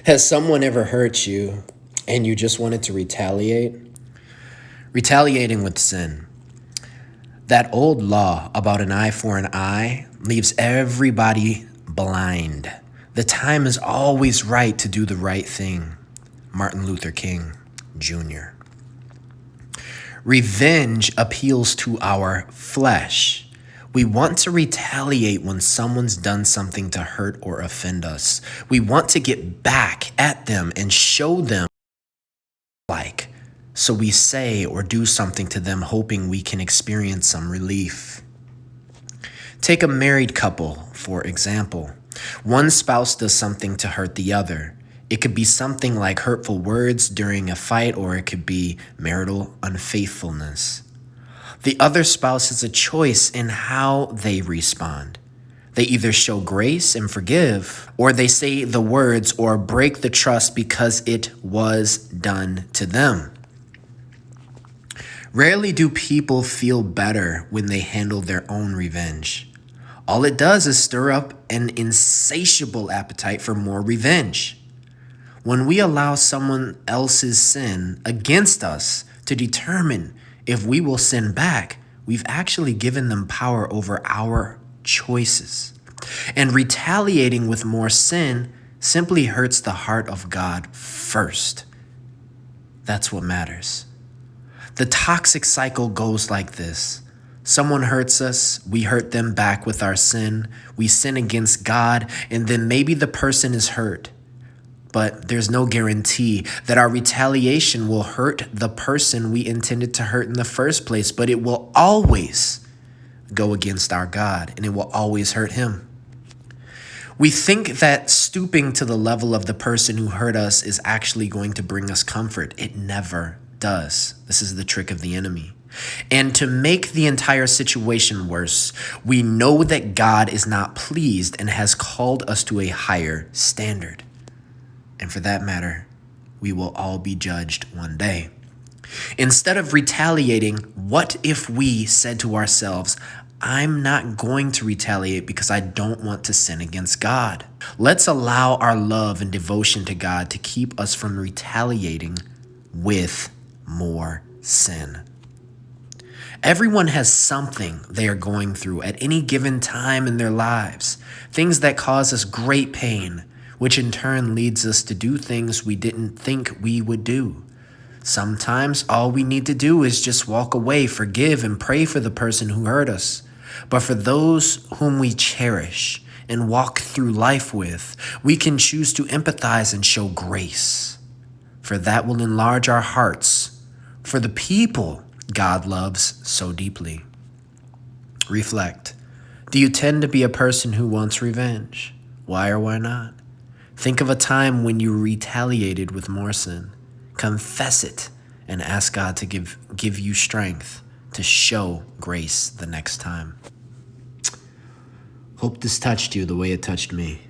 Has someone ever hurt you and you just wanted to retaliate? Retaliating with sin. That old law about an eye for an eye leaves everybody blind. The time is always right to do the right thing. Martin Luther King Jr. Revenge appeals to our flesh. We want to retaliate when someone's done something to hurt or offend us. We want to get back at them and show them like. So we say or do something to them hoping we can experience some relief. Take a married couple, for example. One spouse does something to hurt the other. It could be something like hurtful words during a fight, or it could be marital unfaithfulness. The other spouse has a choice in how they respond. They either show grace and forgive, or they say the words or break the trust because it was done to them. Rarely do people feel better when they handle their own revenge. All it does is stir up an insatiable appetite for more revenge. When we allow someone else's sin against us to determine if we will sin back, we've actually given them power over our choices. And retaliating with more sin simply hurts the heart of God first. That's what matters. The toxic cycle goes like this. Someone hurts us, we hurt them back with our sin, we sin against God, and then maybe the person is hurt. But there's no guarantee that our retaliation will hurt the person we intended to hurt in the first place, but it will always go against our God, and it will always hurt him. We think that stooping to the level of the person who hurt us is actually going to bring us comfort. It never does. This is the trick of the enemy. And to make the entire situation worse, we know that God is not pleased and has called us to a higher standard. And for that matter, we will all be judged one day. Instead of retaliating, what if we said to ourselves, I'm not going to retaliate because I don't want to sin against God. Let's allow our love and devotion to God to keep us from retaliating with more sin. Everyone has something they are going through at any given time in their lives, things that cause us great pain, which in turn leads us to do things we didn't think we would do. Sometimes all we need to do is just walk away, forgive, and pray for the person who hurt us. But for those whom we cherish and walk through life with, we can choose to empathize and show grace. For that will enlarge our hearts for the people God loves so deeply. Reflect. Do you tend to be a person who wants revenge? Why or why not? Think of a time when you retaliated with more sin. Confess it and ask God to give you strength to show grace the next time. Hope this touched you the way it touched me.